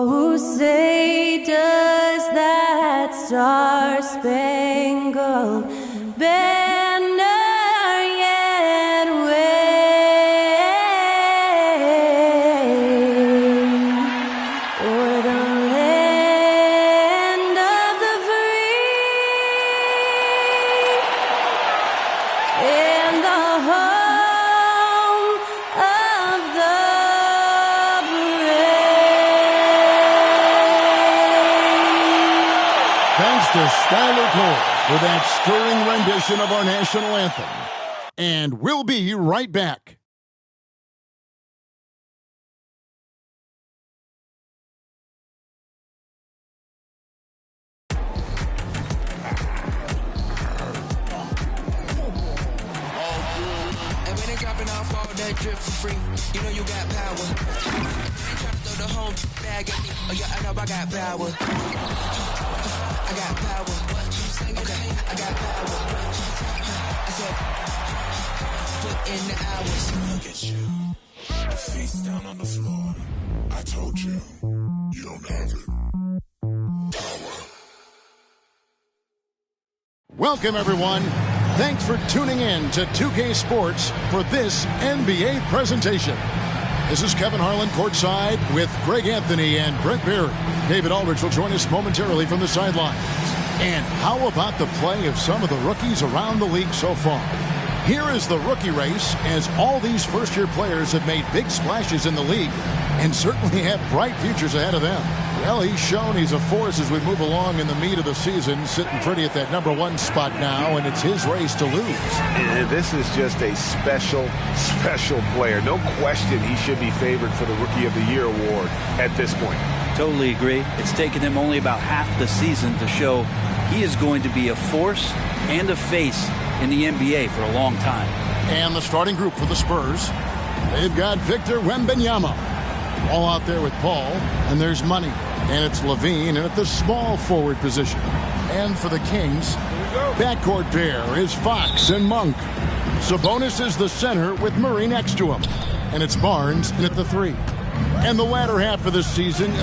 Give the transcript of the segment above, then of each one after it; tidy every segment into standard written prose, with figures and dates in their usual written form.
Oh, say does that star-spangled banner yet wave o'er the land of the free and the home of the Thanks to Skylar Cole for that stirring rendition of our national anthem. And we'll be right back. And when they dropping off all that drip for free, you know you got power. They try to throw the whole bag at me. Oh yeah, I know I got power. I got power. Okay, I got power. I said, put in the hours. Look at you. Face down on the floor. I told you, you don't have it. Power. Welcome, everyone. Thanks for tuning in to 2K Sports for this NBA presentation. This is Kevin Harlan courtside with Greg Anthony and Brett Berry. David Aldridge will join us momentarily from the sidelines. And how about the play of some of the rookies around the league so far? Here is the rookie race, as all these first-year players have made big splashes in the league and certainly have bright futures ahead of them. Well, he's shown he's a force as we move along in the meat of the season, sitting pretty at that #1 spot now, and it's his race to lose. This is just a special player. No question he should be favored for the Rookie of the Year award at this point. Totally agree. It's taken him only about half the season to show he is going to be a force and a face in the NBA for a long time. And the starting group for the Spurs, they've got Victor Wembanyama all out there with Paul, and there's Money, and it's Levine, and at the small forward position. And for the Kings, backcourt pair is Fox and Monk. Sabonis is the center with Murray next to him, and it's Barnes in at the 3. And the latter half of this season,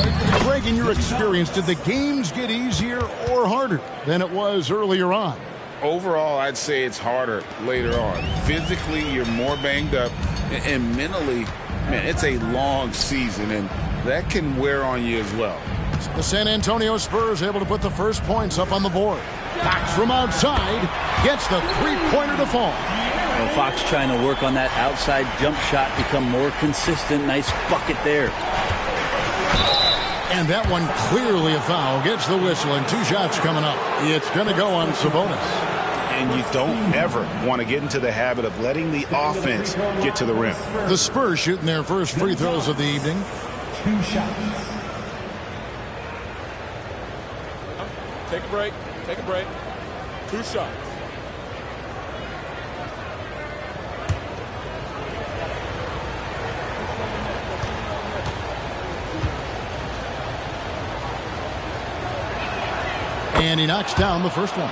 Greg, in your experience, did the games get easier or harder than it was earlier on? Overall, I'd say it's harder later on. Physically, you're more banged up, and mentally, man, it's a long season, and that can wear on you as well. So the San Antonio Spurs able to put the first points up on the board. Fox from outside gets the three-pointer to fall. Well, Fox trying to work on that outside jump shot, become more consistent. Nice bucket there. And that one clearly a foul. Gets the whistle, and 2 shots coming up. It's going to go on Sabonis. And you don't ever want to get into the habit of letting the offense get to the rim. The Spurs shooting their first free throws of the evening. 2 shots. Take a break. Take a break. 2 shots. And he knocks down the first one.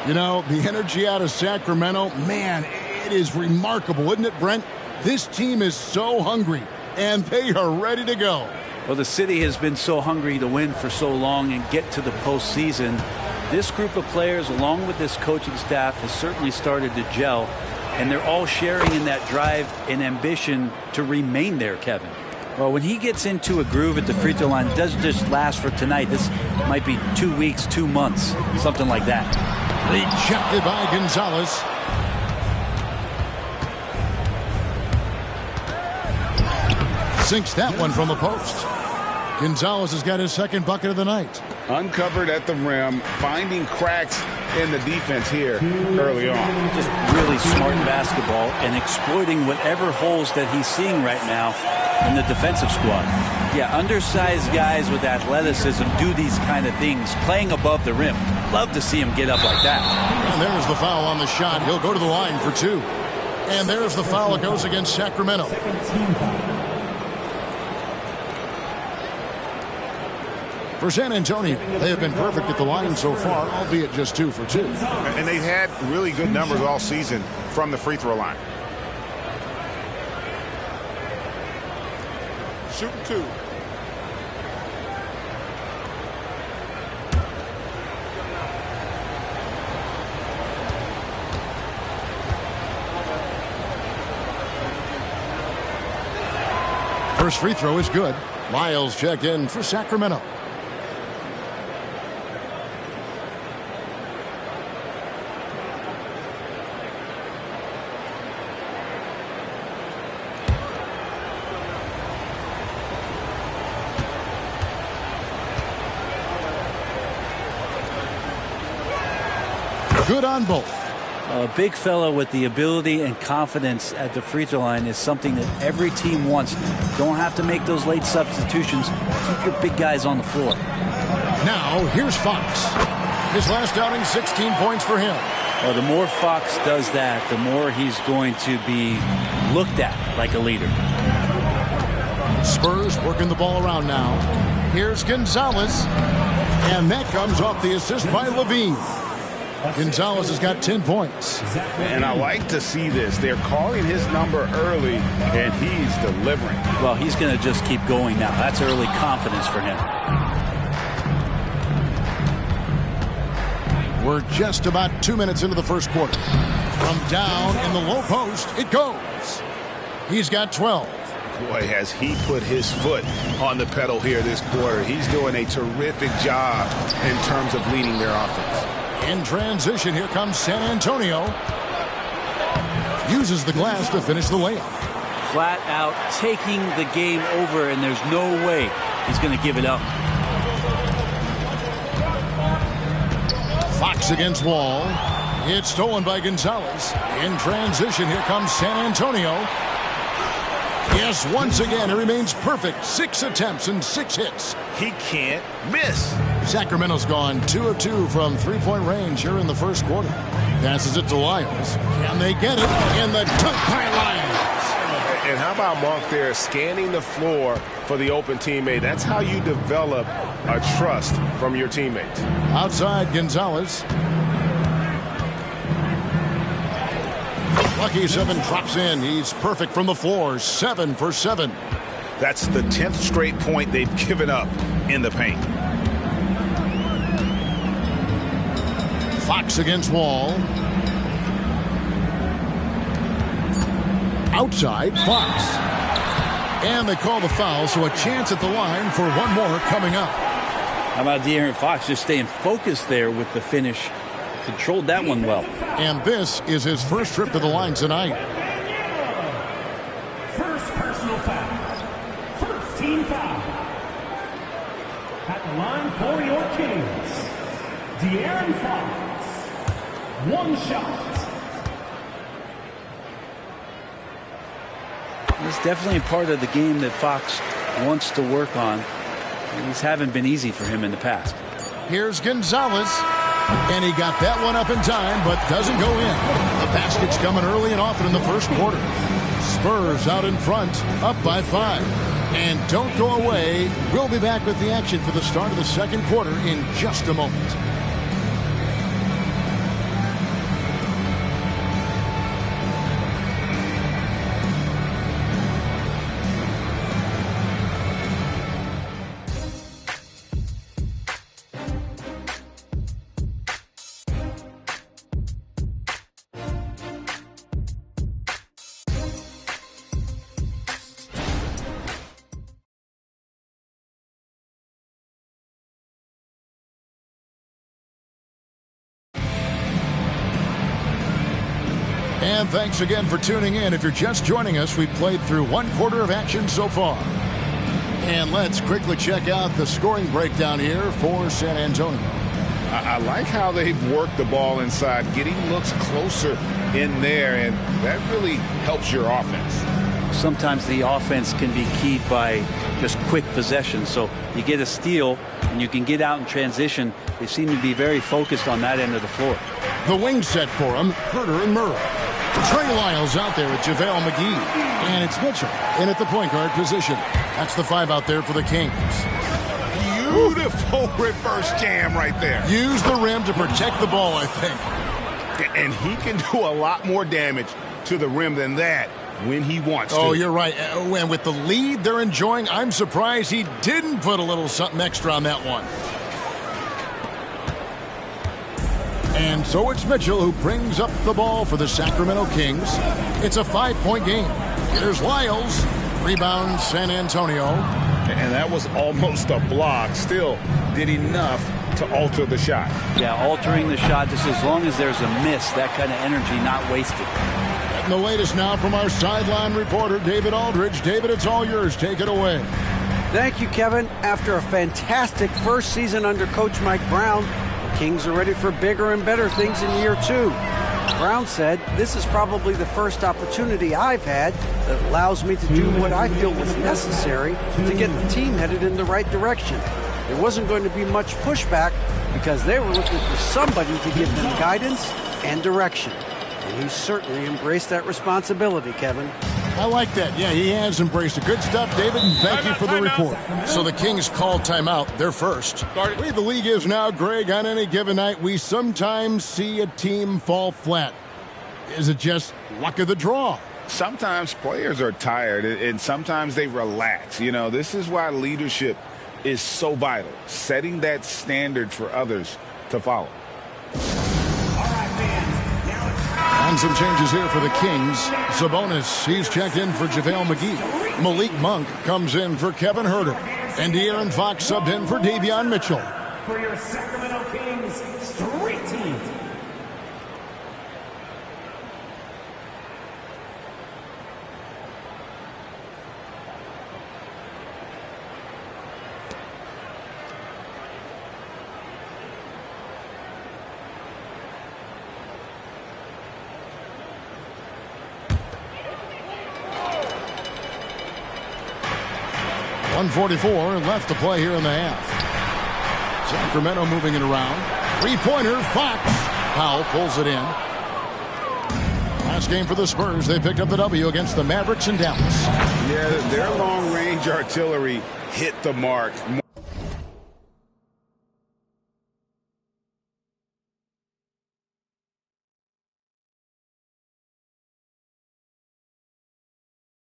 You know, the energy out of Sacramento, man, it is remarkable, isn't it, Brent? This team is so hungry, and they are ready to go. Well, the city has been so hungry to win for so long and get to the postseason. This group of players, along with this coaching staff, has certainly started to gel, and they're all sharing in that drive and ambition to remain there, Kevin. Well, when he gets into a groove at the free throw line, it doesn't just last for tonight. This might be 2 weeks, 2 months, something like that. Rejected by Gonzalez. Sinks that one from the post. Gonzalez has got his second bucket of the night. Uncovered at the rim, finding cracks in the defense here early on. Just really smart basketball and exploiting whatever holes that he's seeing right now in the defensive squad. Yeah, undersized guys with athleticism do these kind of things, playing above the rim. Love to see him get up like that. And there's the foul on the shot. He'll go to the line for 2. And there's the foul that goes against Sacramento. For San Antonio, they have been perfect at the line so far, albeit just 2 for 2. And they've had really good numbers all season from the free throw line. Shooting 2. First free throw is good. Lyles checked in for Sacramento. Good on both. A big fella with the ability and confidence at the free throw line is something that every team wants. Don't have to make those late substitutions. Keep your big guys on the floor. Now, here's Fox. His last outing, 16 points for him. Well, the more Fox does that, the more he's going to be looked at like a leader. Spurs working the ball around now. Here's Gonzalez. And that comes off the assist by Levine. Gonzalez has got 10 points. And I like to see this. They're calling his number early, and he's delivering. Well, he's going to just keep going now. That's early confidence for him. We're just about 2 minutes into the first quarter. From down in the low post, it goes. He's got 12. Boy, has he put his foot on the pedal here this quarter. He's doing a terrific job in terms of leading their offense. In transition, here comes San Antonio. Uses the glass to finish the layup. Flat out taking the game over, and there's no way he's going to give it up. Fox against Wall. It's stolen by Gonzalez. In transition, here comes San Antonio. Yes, once again, it remains perfect. 6 attempts and 6 hits. He can't miss. Sacramento's gone 2 of 2 from three-point range here in the first quarter. Passes it to Lyles. Can they get it? In the dunk by Lyles. And how about Monk there scanning the floor for the open teammate? That's how you develop a trust from your teammates. Outside, Gonzalez. Lucky 7 drops in. He's perfect from the floor. 7 for 7. That's the 10th straight point they've given up in the paint. Fox against Wall. Outside, Fox. And they call the foul, so a chance at the line for one more coming up. How about De'Aaron Fox just staying focused there with the finish? Controlled that one well. And this is his first trip to the line tonight. First personal foul. First team foul. At the line for your Kings, De'Aaron Fox. 1 shot. It's definitely a part of the game that Fox wants to work on. These haven't been easy for him in the past. Here's Gonzalez. And he got that one up in time, but doesn't go in. The basket's coming early and often in the first quarter. Spurs out in front, up by 5. And don't go away. We'll be back with the action for the start of the second quarter in just a moment. And thanks again for tuning in. If you're just joining us, we've played through 1 quarter of action so far. And let's quickly check out the scoring breakdown here for San Antonio. I like how they've worked the ball inside, getting looks closer in there, and that really helps your offense. Sometimes the offense can be keyed by just quick possession. So you get a steal, and you can get out in transition. They seem to be very focused on that end of the floor. The wing set for him, Herter and Murray. Trey Lyles out there with JaVale McGee. And it's Mitchell in at the point guard position. That's the 5 out there for the Kings. Beautiful reverse jam right there. Use the rim to protect the ball, I think. And he can do a lot more damage to the rim than that when he wants to. Oh, you're right. And with the lead they're enjoying, I'm surprised he didn't put a little something extra on that one. And so it's Mitchell who brings up the ball for the Sacramento Kings. It's a 5-point game. Here's Lyles. Rebound, San Antonio. And that was almost a block. Still did enough to alter the shot. Yeah, altering the shot just as long as there's a miss, that kind of energy not wasted. And the latest now from our sideline reporter, David Aldridge. David, it's all yours. Take it away. Thank you, Kevin. After a fantastic first season under Coach Mike Brown, the Kings are ready for bigger and better things in year 2. Brown said, "This is probably the first opportunity I've had that allows me to do what I feel was necessary to get the team headed in the right direction. There wasn't going to be much pushback because they were looking for somebody to give them guidance and direction." And he certainly embraced that responsibility, Kevin. I like that. Yeah, he has embraced it. Good stuff, David, and thank you for the report. So the Kings called timeout. They're first. The way the league is now, Greg, on any given night, we sometimes see a team fall flat. Is it just luck of the draw? Sometimes players are tired, and sometimes they relax. You know, this is why leadership is so vital, setting that standard for others to follow. And some changes here for the Kings. Sabonis, he's checked in for JaVale McGee. Malik Monk comes in for Kevin Huerter. And De'Aaron Fox subbed in for Davion Mitchell. For your Sacramento Kings Street Team. .144 left to play here in the half. Sacramento moving it around. Three-pointer, Fox. Powell pulls it in. Last game for the Spurs, they picked up the W against the Mavericks in Dallas. Yeah, their long-range artillery hit the mark.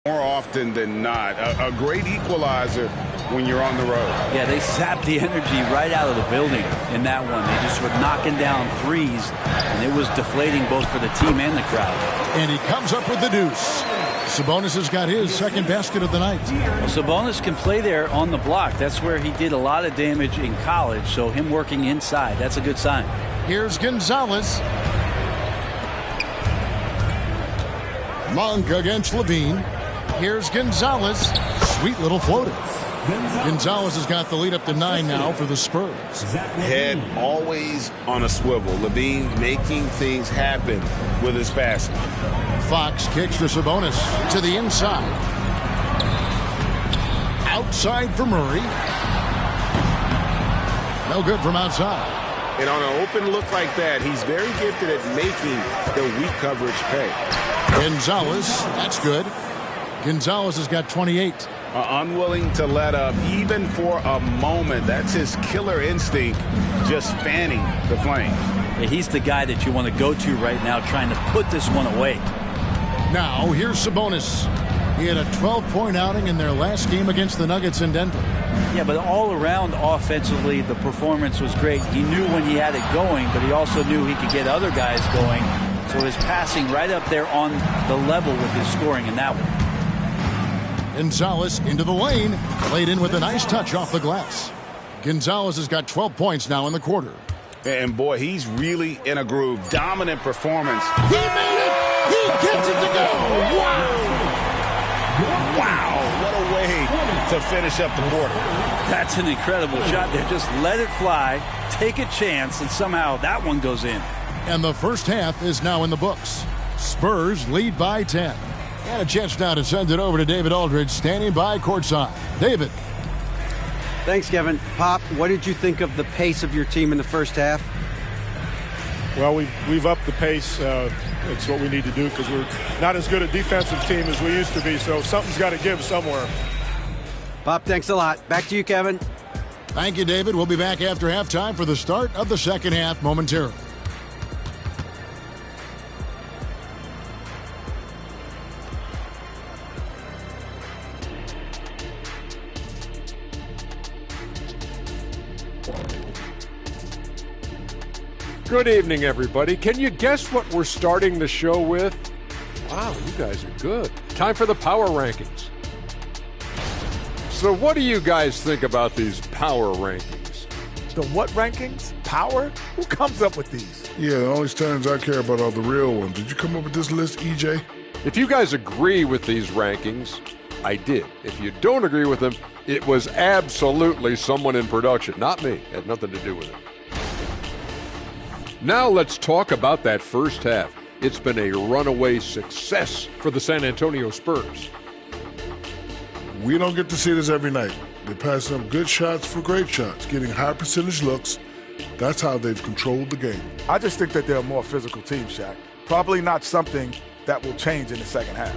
More often than not, a great equalizer when you're on the road. Yeah, they sapped the energy right out of the building in that one. They just were knocking down threes, and it was deflating both for the team and the crowd. And he comes up with the deuce. Sabonis has got his second basket of the night. Well, Sabonis can play there on the block. That's where he did a lot of damage in college, so him working inside, that's a good sign. Here's Gonzalez. Monk against Levine. Here's Gonzalez. Sweet little floater. Gonzalez has got the lead up to 9 now for the Spurs. Head always on a swivel. Levine making things happen with his passing. Fox kicks to Sabonis to the inside. Outside for Murray. No good from outside. And on an open look like that, he's very gifted at making the weak coverage pay. Gonzalez, that's good. Gonzalez has got 28. Unwilling to let up even for a moment. That's his killer instinct, just fanning the flame. Yeah, he's the guy that you want to go to right now, trying to put this one away. Now, here's Sabonis. He had a 12-point outing in their last game against the Nuggets in Denver. Yeah, but all around offensively, the performance was great. He knew when he had it going, but he also knew he could get other guys going. So his passing right up there on the level with his scoring in that one. Gonzalez into the lane. Played in with a nice touch off the glass. Gonzalez has got 12 points now in the quarter. And boy, he's really in a groove. Dominant performance. He made it! He gets it to go! Wow! Wow, what a way to finish up the quarter. That's an incredible shot there. Just let it fly, take a chance, and somehow that one goes in. And the first half is now in the books. Spurs lead by 10. And a chance now to send it over to David Aldridge, standing by courtside. David. Thanks, Kevin. Pop, what did you think of the pace of your team in the first half? Well, we've upped the pace. It's what we need to do because we're not as good a defensive team as we used to be, so something's got to give somewhere. Pop, thanks a lot. Back to you, Kevin. Thank you, David. We'll be back after halftime for the start of the second half momentarily. Good evening, everybody. Can you guess what we're starting the show with? Wow, you guys are good. Time for the power rankings. So what do you guys think about these power rankings? The what rankings? Power? Who comes up with these? Yeah, the only standards I care about are the real ones. Did you come up with this list, EJ? If you guys agree with these rankings, I did. If you don't agree with them, it was absolutely someone in production, not me. It had nothing to do with it. Now let's talk about that first half. It's been a runaway success for the San Antonio Spurs. We don't get to see this every night. They're passing up good shots for great shots, getting high percentage looks. That's how they've controlled the game. I just think that they're a more physical team, Shaq. Probably not something that will change in the second half.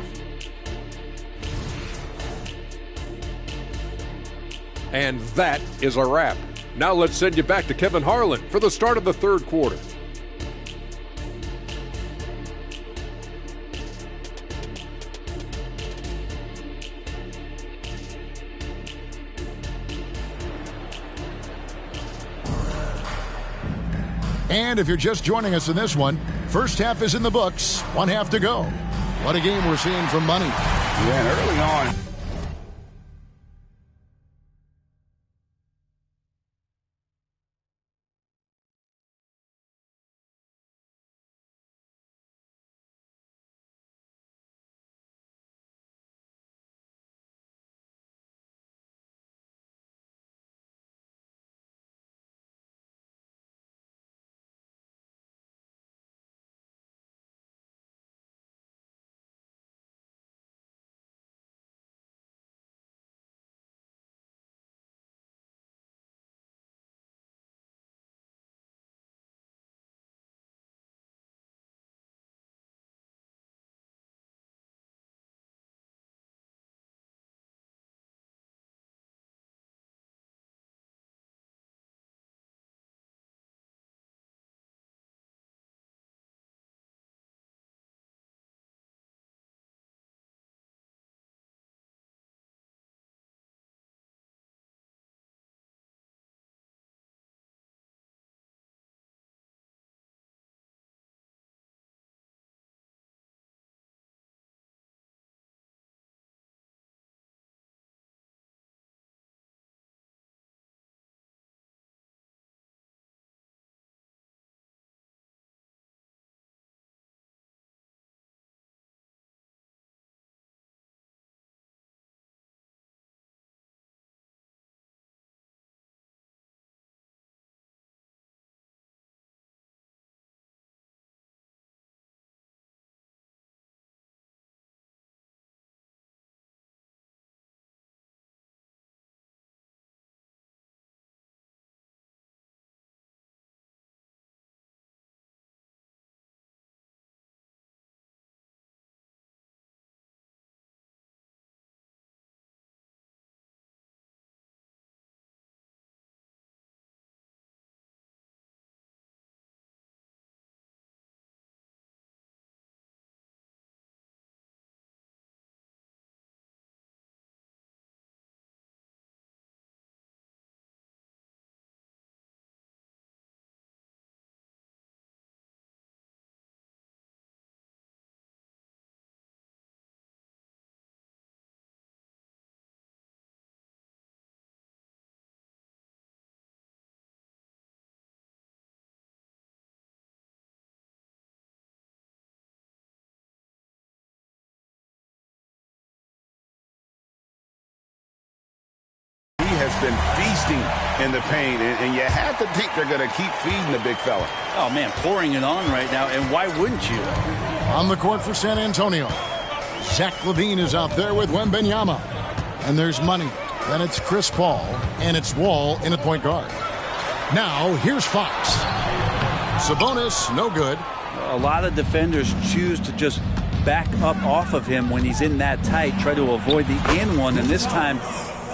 And that is a wrap. Now let's send you back to Kevin Harlan for the start of the third quarter. And if you're just joining us in this one, first half is in the books, one half to go. What a game we're seeing from Money. Yeah, and early on. Has been feasting in the paint, and you have to think they're going to keep feeding the big fella. Oh, man, pouring it on right now, and why wouldn't you? On the court for San Antonio, Zach LaVine is out there with Wembanyama. And there's Money. Then it's Chris Paul, and it's Wall in at point guard. Now, here's Fox. Sabonis, no good. A lot of defenders choose to just back up off of him when he's in that tight, try to avoid the in one, and this time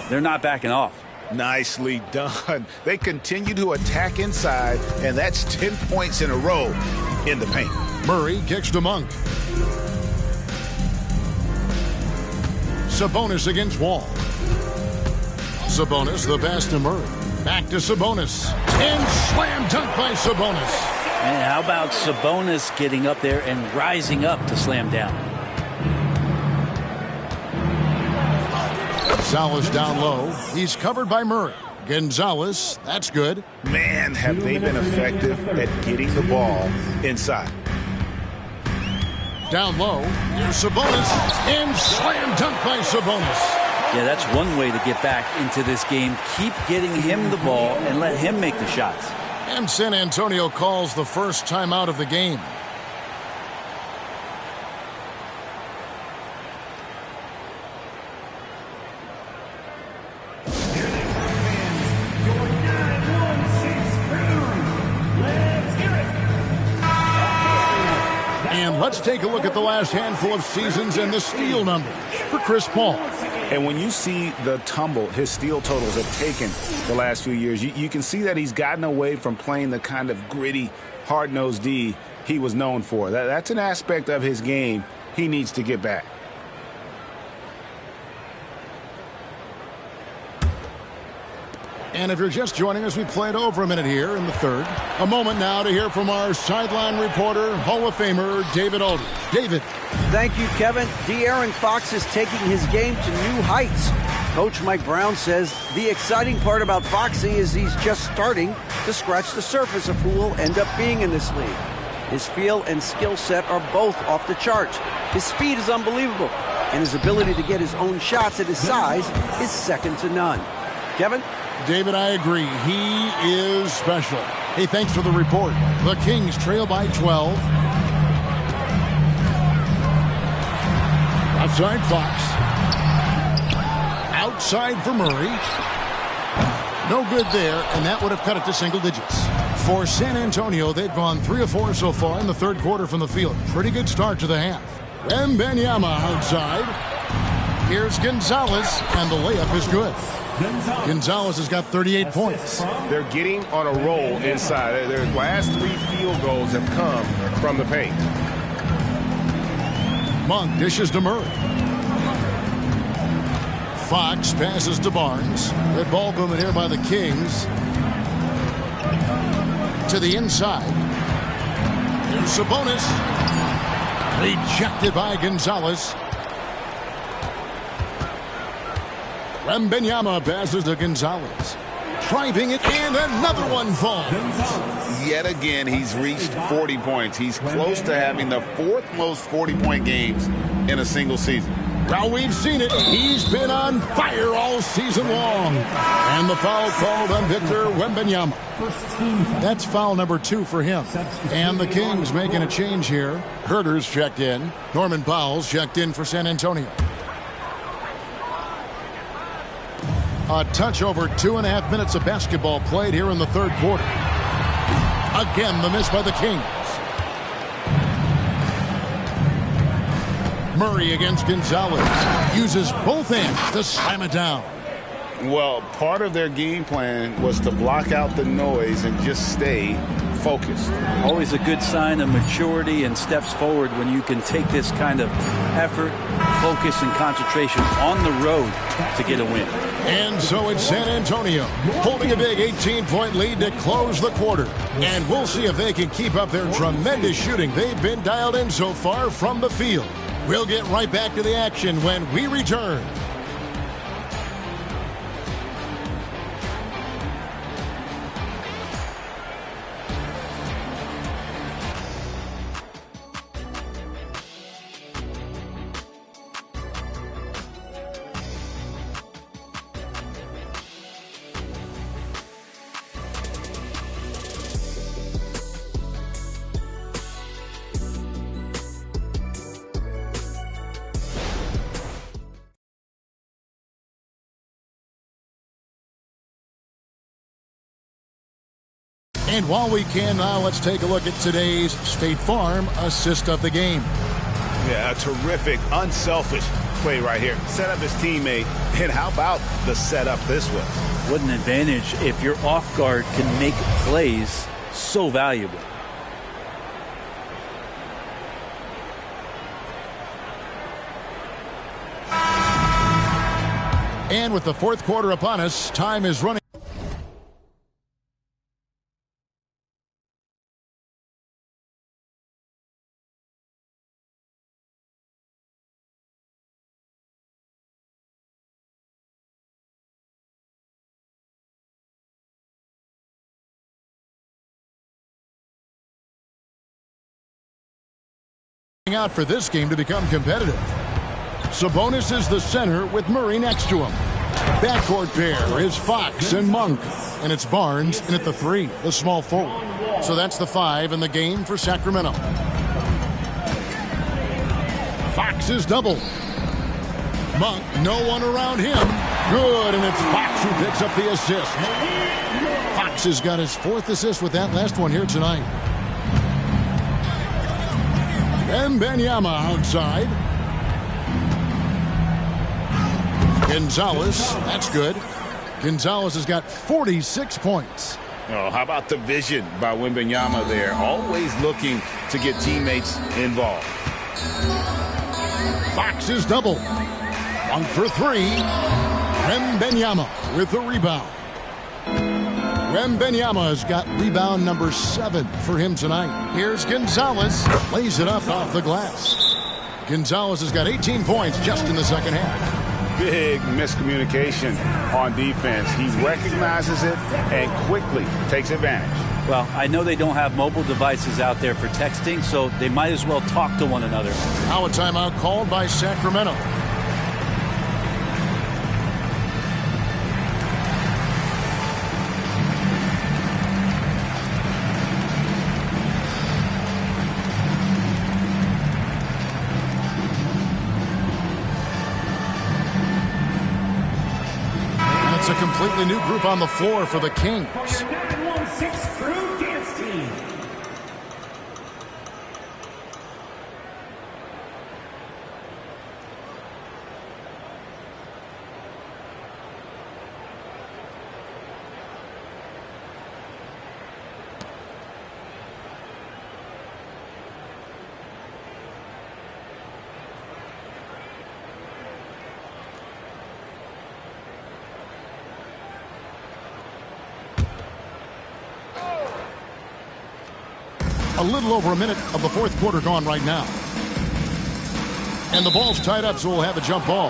they're not backing off. Nicely done. They continue to attack inside, and that's 10 points in a row in the paint. Murray kicks to Monk. Sabonis against Wall. Sabonis, the pass to Murray. Back to Sabonis. And slam dunk by Sabonis. And how about Sabonis getting up there and rising up to slam down? Gonzalez down low. He's covered by Murray. Gonzalez, that's good. Man, have they been effective at getting the ball inside. Down low, here's Sabonis, and slam dunk by Sabonis. Yeah, that's one way to get back into this game. Keep getting him the ball and let him make the shots. And San Antonio calls the first timeout of the game. And let's take a look at the last handful of seasons and the steal numbers for Chris Paul. And when you see the tumble his steal totals have taken the last few years, you can see that he's gotten away from playing the kind of gritty, hard-nosed D he was known for. That's an aspect of his game he needs to get back. And if you're just joining us, we played over a minute here in the third. A moment now to hear from our sideline reporter, Hall of Famer David Aldridge. David. Thank you, Kevin. De'Aaron Fox is taking his game to new heights. Coach Mike Brown says the exciting part about Foxy is he's just starting to scratch the surface of who will end up being in this league. His feel and skill set are both off the charts. His speed is unbelievable, and his ability to get his own shots at his size is second to none. Kevin? David, I agree. He is special. Hey, thanks for the report. The Kings trail by 12. Outside Fox. Outside for Murray. No good there, and that would have cut it to single digits. For San Antonio, they've gone 3 of 4 so far in the third quarter from the field. Pretty good start to the half. Wembanyama outside. Here's Gonzalez, and the layup is good. Gonzalez has got 38 points. They're getting on a roll inside. Their last 3 field goals have come from the paint. Monk dishes to Murray. Fox passes to Barnes. Good ball movement here by the Kings. To the inside. Here's Sabonis. Rejected by Gonzalez. Wembanyama passes to Gonzalez. Driving it, and another one falls. Yet again, he's reached 40 points. He's close to having the 4th most 40-point games in a single season. Well, we've seen it. He's been on fire all season long. And the foul called on Victor Wembanyama. That's foul number 2 for him. And the Kings making a change here. Herter's checked in. Norman Powell's checked in for San Antonio. A touch over 2.5 minutes of basketball played here in the third quarter. Again, the miss by the Kings. Murray against Gonzalez. Uses both hands to slam it down. Well, part of their game plan was to block out the noise and just stay focused. Always a good sign of maturity and steps forward when you can take this kind of effort, focus, and concentration on the road to get a win. And so it's San Antonio holding a big 18-point lead to close the quarter. And we'll see if they can keep up their tremendous shooting they've been dialed in so far from the field. We'll get right back to the action when we return. And while we can now, let's take a look at today's State Farm assist of the game. Yeah, a terrific, unselfish play right here. Set up his teammate, and how about the setup this was? What an advantage if your off guard can make plays so valuable. And with the fourth quarter upon us, time is running. out for this game to become competitive. Sabonis is the center with Murray next to him. Backcourt pair is Fox and Monk. And it's Barnes in at the 3, the small forward. So that's the 5 in the game for Sacramento. Fox is double. Monk, no one around him. Good, and it's Fox who picks up the assist. Fox has got his 4th assist with that last one here tonight. And Wembanyama outside. Gonzalez, that's good. Gonzalez has got 46 points. Oh, how about the vision by Wembanyama there? Always looking to get teammates involved. Fox is double. One for 3. Wembanyama with the rebound. Wembanyama has got rebound number 7 for him tonight. Here's Gonzalez. Lays it up off the glass. Gonzalez has got 18 points just in the second half. Big miscommunication on defense. He recognizes it and quickly takes advantage. Well, I know they don't have mobile devices out there for texting, so they might as well talk to one another. Now a timeout called by Sacramento. A completely new group on the floor for the Kings. A little over a minute of the 4th quarter gone right now. And the ball's tied up, so we'll have a jump ball.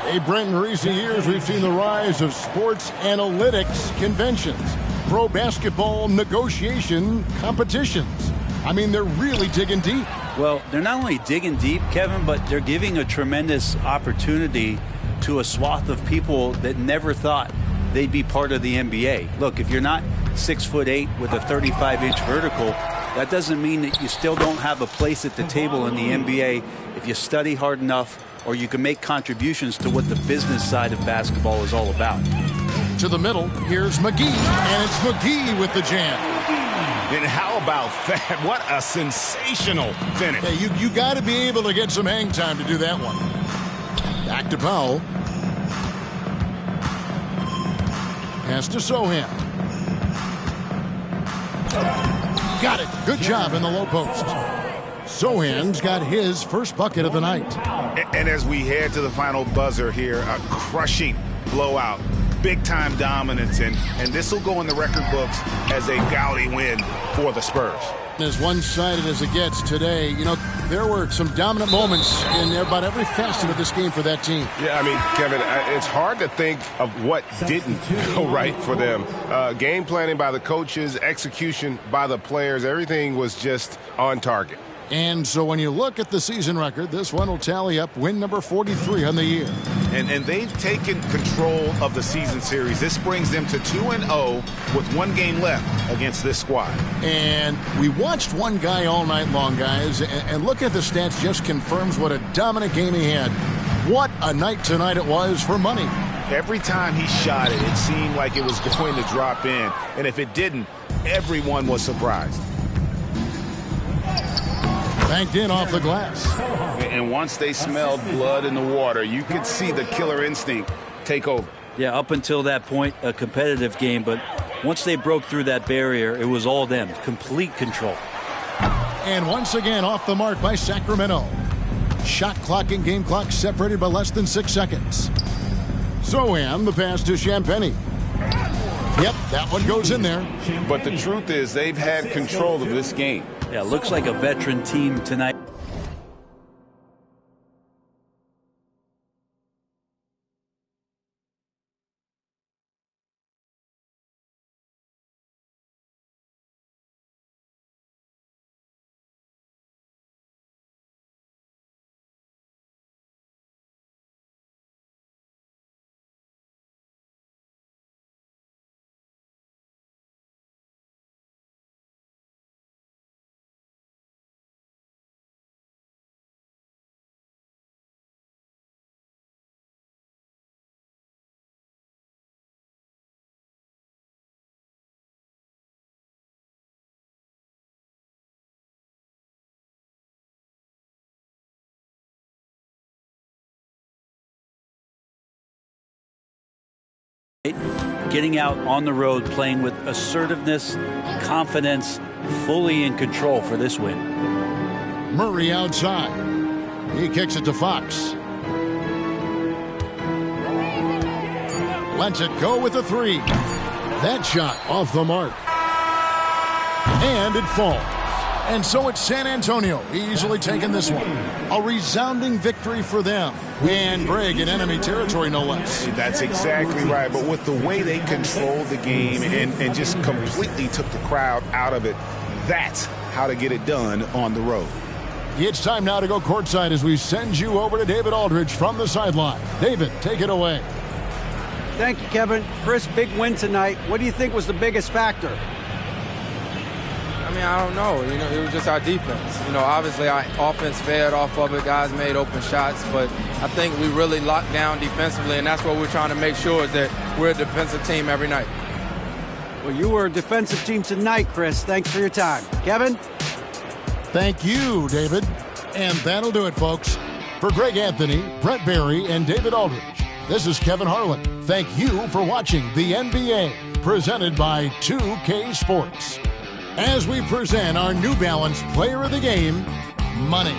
Hey, Brent, in recent years, we've seen the rise of sports analytics conventions, pro basketball negotiation competitions. I mean, they're really digging deep. Well, they're not only digging deep, Kevin, but they're giving a tremendous opportunity to a swath of people that never thought they'd be part of the NBA. Look, if you're not 6'8" with a 35-inch vertical, that doesn't mean that you still don't have a place at the table in the NBA if you study hard enough or you can make contributions to what the business side of basketball is all about. To the middle, here's McGee, and it's McGee with the jam. And how about that? What a sensational finish. Yeah, you got to be able to get some hang time to do that one. Back to Powell. Pass to Sohan. Got it. Good job in the low post. Sohan's got his first bucket of the night. And as we head to the final buzzer here, a crushing blowout, big-time dominance, and this will go in the record books as a gaudy win for the Spurs. As one-sided as it gets today, you know, there were some dominant moments in about every facet of this game for that team. Yeah, I mean, Kevin, it's hard to think of what didn't go right for them. Game planning by the coaches, execution by the players, everything was just on target. And so when you look at the season record, this one will tally up win number 43 on the year. And they've taken control of the season series. This brings them to 2-0 with 1 game left against this squad. And we watched one guy all night long, guys, and look at the stats, just confirms what a dominant game he had. What a night tonight it was for money. Every time he shot it, it seemed like it was going to drop in. And if it didn't, everyone was surprised. Banked in off the glass. And once they smelled blood in the water, you could see the killer instinct take over. Yeah, up until that point, a competitive game. But once they broke through that barrier, it was all them. Complete control. And once again, off the mark by Sacramento. Shot clock and game clock separated by less than 6 seconds. Sohan, the pass to Champagnie. Yep, that one goes in there. But the truth is, they've had control of this game. Yeah, looks like a veteran team tonight. Getting out on the road, playing with assertiveness, confidence, fully in control for this win. Murray outside. He kicks it to Fox. Lets it go with a three. That shot off the mark. And it falls. And so it's San Antonio easily taking this one. A resounding victory for them. And Greg in enemy territory, no less. That's exactly right. But with the way they controlled the game and just completely took the crowd out of it, that's how to get it done on the road. It's time now to go courtside as we send you over to David Aldridge from the sideline. David, take it away. Thank you, Kevin. Chris, big win tonight. What do you think was the biggest factor? I mean, I don't know. It was just our defense. Obviously our offense fed off of it. Guys made open shots, but I think we really locked down defensively, and that's what we're trying to make sure is that we're a defensive team every night. Well, you were a defensive team tonight, Chris. Thanks for your time. Kevin? Thank you, David. And that'll do it, folks. For Greg Anthony, Brett Barry, and David Aldridge, this is Kevin Harlan. Thank you for watching the NBA, presented by 2K Sports. As we present our New Balance Player of the Game, Money.